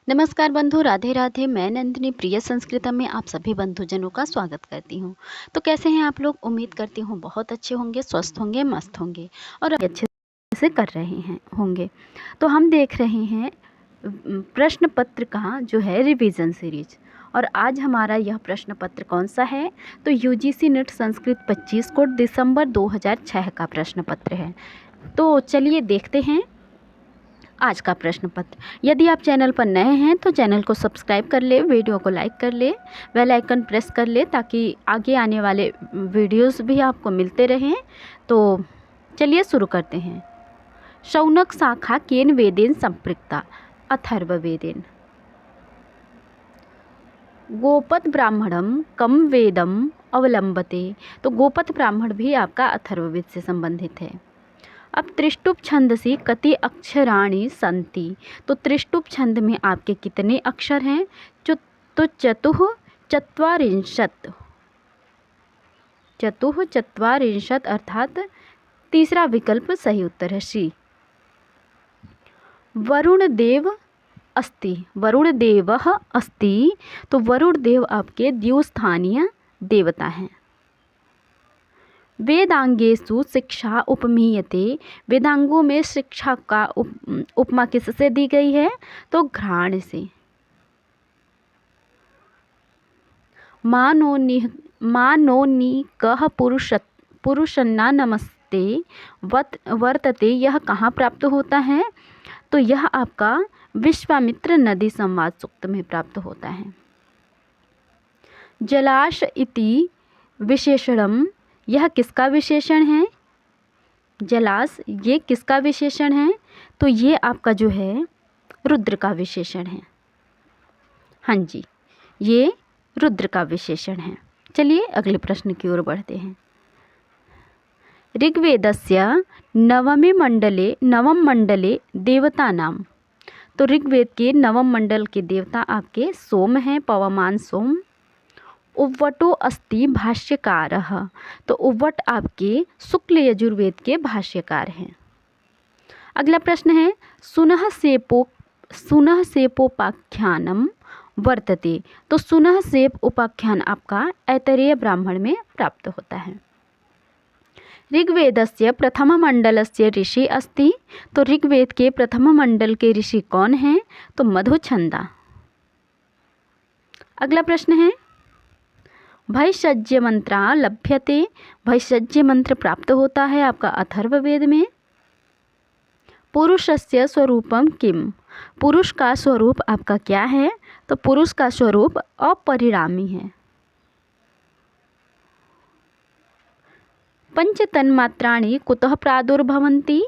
नमस्कार बंधु, राधे राधे। मैं नंदिनी प्रिय संस्कृतम में आप सभी बंधुजनों का स्वागत करती हूँ। तो कैसे हैं आप लोग? उम्मीद करती हूँ बहुत अच्छे होंगे, स्वस्थ होंगे, मस्त होंगे और अच्छे से कर रहे हैं होंगे। तो हम देख रहे हैं प्रश्न पत्र का जो है रिवीजन सीरीज, और आज हमारा यह प्रश्न पत्र कौन सा है? तो यूजीसी नेट संस्कृत 25 कोड दिसंबर 2006 का प्रश्न पत्र है। तो चलिए देखते हैं आज का प्रश्न पत्र। यदि आप चैनल पर नए हैं तो चैनल को सब्सक्राइब कर ले, वीडियो को लाइक कर ले, बेल आइकन प्रेस कर ले ताकि आगे आने वाले वीडियोस भी आपको मिलते रहें। तो चलिए शुरू करते हैं। शौनक शाखा केन वेदेन संपृक्ता? अथर्ववेदेन। गोपद ब्राह्मणम कम वेदम अवलंबते? तो गोपद ब्राह्मण भी आपका अथर्ववेद से संबंधित है। अब त्रिष्टुप छंदसी कति अक्षराणि संति? तो त्रिष्टुप छंद में आपके कितने अक्षर हैं? तो चतुः चत्वारिंशत् अर्थात तीसरा विकल्प सही उत्तर है सी। वरुण देव अस्ति। तो वरुण देव आपके द्विस्थानीय देवता हैं। वेदांगेषु शिक्षा उपमीयते? वेदांगों में शिक्षा का उपमा किससे दी गई है? तो घ्राण से। मानोनिकः पुरुषन्ना नमस्ते वर्तते, यह कहाँ प्राप्त होता है? तो यह आपका विश्वामित्र नदी संवाद सूक्त में प्राप्त होता है। जलाश इति विशेषणम, यह किसका विशेषण है? जलास ये किसका विशेषण है? तो ये आपका जो है रुद्र का विशेषण है। हाँ जी, ये रुद्र का विशेषण है। चलिए अगले प्रश्न की ओर बढ़ते हैं। ऋग्वेदस्य नवम मंडले देवता नाम? तो ऋग्वेद के नवम मंडल के देवता आपके सोम हैं, पवमान सोम। उव्वटो अस्ति भाष्यकारः? तो उव्वट आपके शुक्ल यजुर्वेद के भाष्यकार हैं। अगला प्रश्न है सुनः सेपोपाख्यानम वर्तते? तो सुनः सेप उपाख्यान आपका ऐतरेय ब्राह्मण में प्राप्त होता है। ऋग्वेदस्य प्रथम मंडलस्य ऋषि अस्ति? तो ऋग्वेद के प्रथम मंडल के ऋषि कौन हैं? तो मधुछंदा। अगला प्रश्न है भैषज्य मंत्रा लभ्यते? भैषज्य मंत्र प्राप्त होता है आपका अथर्ववेद में। पुरुषस्य स्वरूपम किम? पुरुष का स्वरूप आपका क्या है? तो पुरुष का स्वरूप अपरिणामी है। पंच तन्मात्राणि कुतः प्रादुर्भवन्ति?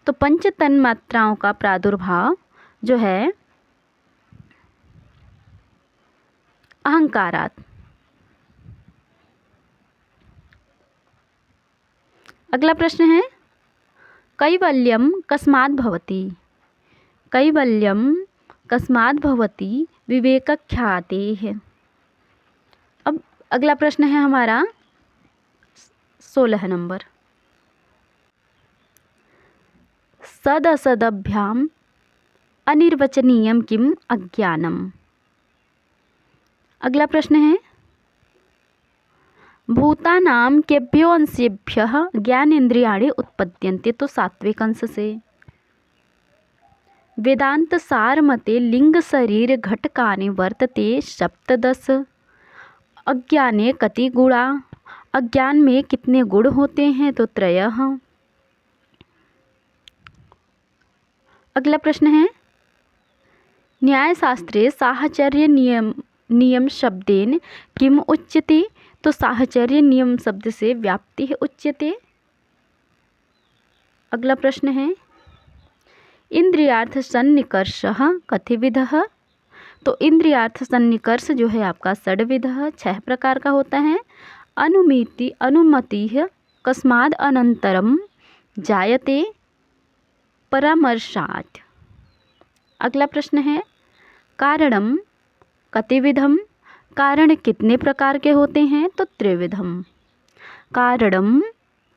तो पंच तन्मात्राओं का प्रादुर्भाव जो है अहंकारात्। अगला प्रश्न है कैवल्यम कस्मात् भवति? कैवल्यम कस्मात् भवति विवेकख्यातेः? अब अगला प्रश्न है हमारा 16 नंबर। सदसदभ्याम अनिर्वचनीयम किम अज्ञानम? अगला प्रश्न है भूतानाम केभ्यो अंशेभ्यः ज्ञानेन्द्रियाणि उत्पद्यन्ते? तो सात्विक अंश से। वेदांत सार मते लिंग शरीर घटकानि वर्तते सप्तदश। अज्ञाने कति गुणा? अज्ञान में कितने गुण होते हैं? तो त्रयः। अगला प्रश्न है न्यायशास्त्रे साहचर्य नियम शब्देन किम उच्यते? तो साहचर्य नियम शब्द से व्याप्ति उच्यते। अगला प्रश्न है इंद्रियार्थ सन्निकर्षः कतिविधः? तो इंद्रियार्थ सन्निकर्ष जो है आपका षड्विधः 6 प्रकार का होता है। अनुमतिः कस्माद् अनंतरम जायते? परामर्शात्। अगला प्रश्न है कारणम कतिविधम? कारण कितने प्रकार के होते हैं? तो त्रिविधम। कारणम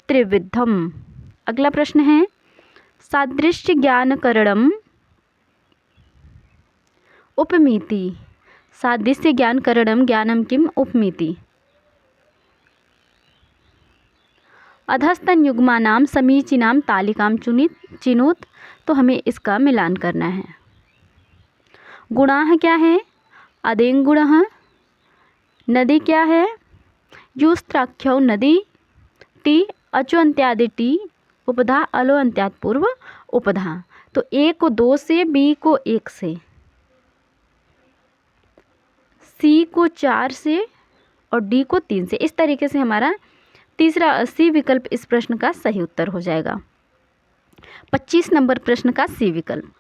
त्रिविधम। अगला प्रश्न है सादृश्य ज्ञानकरणम उपमिति। सादृश्य ज्ञानकरणम ज्ञानम किम उपमिति। अधस्तन युग्मानाम समीचीनाम तालिकाम चिनुत। तो हमें इसका मिलान करना है। गुणाः क्या है? अदेंग गुणः। नदी क्या है? युस्त्राख्यो नदी। टी अचो अंत्यादि टी उपधा अलो अंत्यात पूर्व उपधा। तो ए को 2 से, बी को 1 से, सी को 4 से और डी को 3 से। इस तरीके से हमारा तीसरा सी विकल्प इस प्रश्न का सही उत्तर हो जाएगा। 25 नंबर प्रश्न का सी विकल्प।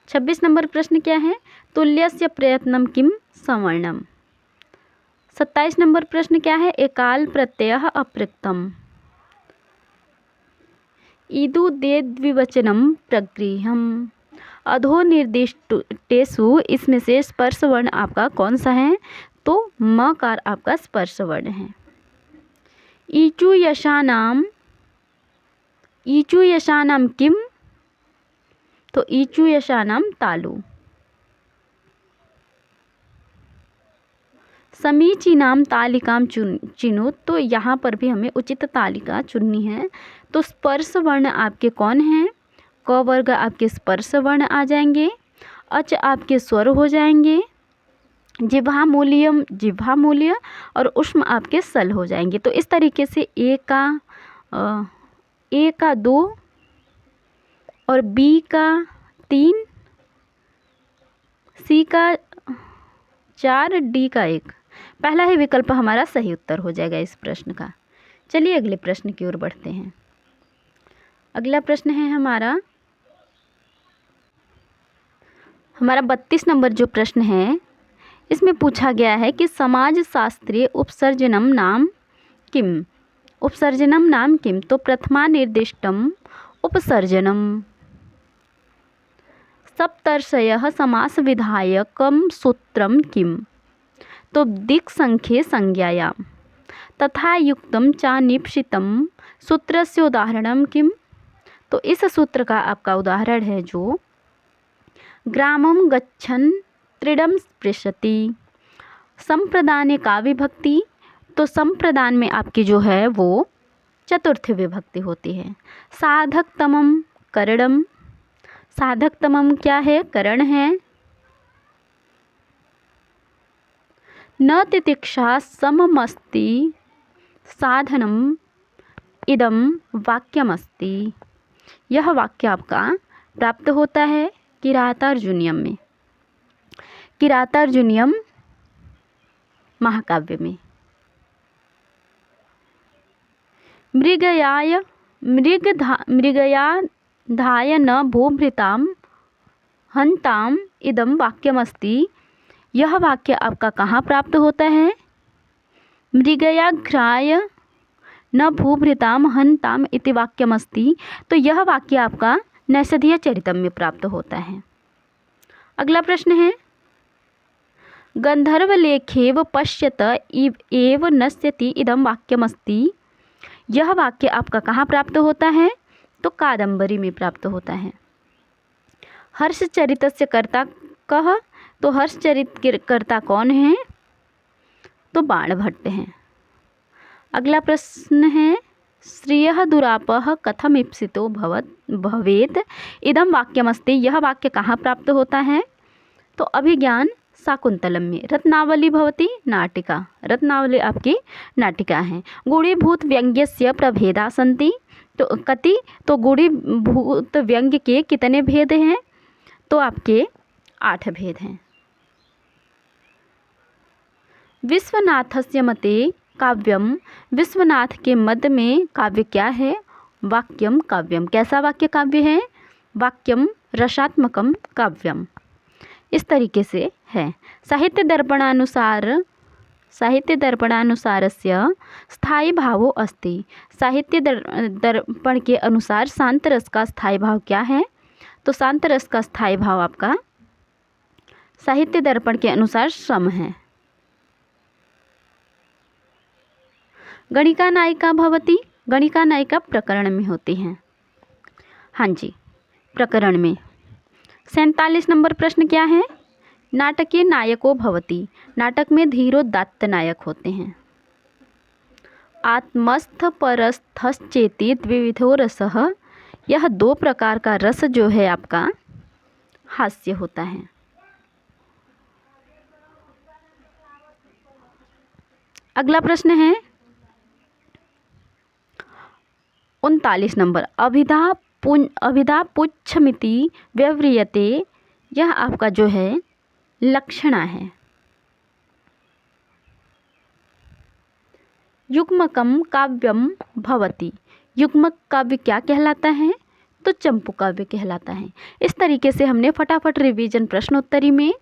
26 नंबर प्रश्न क्या है? तुल्यस्य प्रयत्नम किम सवर्णम। 27 नंबर प्रश्न क्या है? एकाल प्रत्ययः अप्रक्तम। ईदु दे द्विवचनम प्रगृहम। अधो निर्दिष्टेषु इसमें से स्पर्श वर्ण आपका कौन सा है? तो मकार आपका स्पर्श वर्ण है। ईचु यशानाम किम। तो ईचु यशानाम तालु। समीचीनाम तालिकाम चिनो। तो यहाँ पर भी हमें उचित तालिका चुननी है। तो स्पर्श वर्ण आपके कौन हैं? क वर्ग आपके स्पर्श वर्ण आ जाएंगे, अच आपके स्वर हो जाएंगे, जिह्वा मूल्य और उष्म आपके सल हो जाएंगे। तो इस तरीके से ए का 2 और बी का 3, सी का 4, डी का 1। पहला ही विकल्प हमारा सही उत्तर हो जाएगा इस प्रश्न का। चलिए अगले प्रश्न की ओर बढ़ते हैं। अगला प्रश्न है हमारा 32 नंबर जो प्रश्न है, इसमें पूछा गया है कि समाज शास्त्रीय उपसर्जनम नाम किम। तो प्रथमा निर्दिष्टम उपसर्जनम। सप्तर्षयः समास विधायकम सूत्रम किम। तो दिक् संख्ये संज्ञायाम तथा युक्तम च निप्सितम सूत्रस्य उदाहरणम किम। तो इस सूत्र का आपका उदाहरण है जो ग्रामम गच्छन् त्रिडम स्पृशति। संप्रदाने का विभक्ति। तो संप्रदान में आपकी जो है वो चतुर्थ विभक्ति होती है। साधकतमम करणम। साधकतमम क्या है? करण है। न तितिक्षा सममस्ति साधनम इदम वाक्यमस्ति। यह वाक्य आपका प्राप्त होता है किरातार्जुनीयम में, किरातार्जुनीयम महाकाव्य में। मृगयाधाय न भूभृताम हंताम इदम वाक्यमस्ति। यह वाक्य आपका कहाँ प्राप्त होता है? मृगयाघ्राय न भूभृताम हंताम इति वाक्यमस्ति। तो यह वाक्य आपका नैषधीय चरितम में प्राप्त होता है। अगला प्रश्न है गंधर्वलेखेव पश्यत एव नश्यति इदम वाक्यमस्ति। यह वाक्य आपका कहाँ प्राप्त होता है? तो कादंबरी में प्राप्त होता है। हर्षचरितस्य कर्ता कः। तो हर्षचरित के कर्ता कौन है? तो बाणभट्ट हैं। अगला प्रश्न है श्रियः दुरापः कथम इप्सितो भवेत् इदम वाक्यमस्ति। यह वाक्य कहाँ प्राप्त होता है? तो अभिज्ञान शाकुंतलम में। रत्नावली भवति नाटिका। रत्नावली आपकी नाटिका है। गुणीभूत व्यंग्यस्य प्रभेदा सन्ति। तो कति। तो गुणीभूत व्यंग्य के कितने भेद हैं? तो आपके 8 भेद हैं। विश्वनाथस्य मते काव्यम। विश्वनाथ के मत में काव्य क्या है? वाक्यम काव्यम। कैसा वाक्य काव्य है? वाक्यम रसात्मकम काव्यम। इस तरीके से है। साहित्य दर्पणानुसारस्य स्थायी भावो अस्ति। साहित्य दर्पण के अनुसार शांत रस का स्थायी भाव क्या है? तो शांत रस का स्थायी भाव आपका साहित्य दर्पण के अनुसार सम है। गणिका नायिका भवति। गणिका नायिका प्रकरण में होती हैं। हाँ जी, प्रकरण में। 47 नंबर प्रश्न क्या है? नाटकीय नायको भवति। नाटक में धीरोदात्त नायक होते हैं। आत्मस्थ परस्थश्चेति द्विविधो रसः। यह 2 प्रकार का रस जो है आपका हास्य होता है। अगला प्रश्न है 39 नंबर। अभिधा पुच्छमिति व्यव्रियते। यह आपका जो है लक्षणा है। युग्मकम काव्यम भवति। युग्मक काव्य क्या कहलाता है? तो चंपू काव्य कहलाता है। इस तरीके से हमने फटाफट रिवीजन प्रश्नोत्तरी में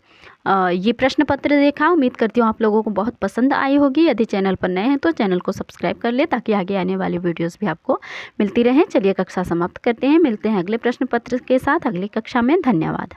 ये प्रश्न पत्र देखा। उम्मीद करती हूँ आप लोगों को बहुत पसंद आई होगी। यदि चैनल पर नए हैं तो चैनल को सब्सक्राइब कर ले ताकि आगे आने वाली वीडियोस भी आपको मिलती रहें। चलिए कक्षा समाप्त करते हैं। मिलते हैं अगले प्रश्न पत्र के साथ अगली कक्षा में। धन्यवाद।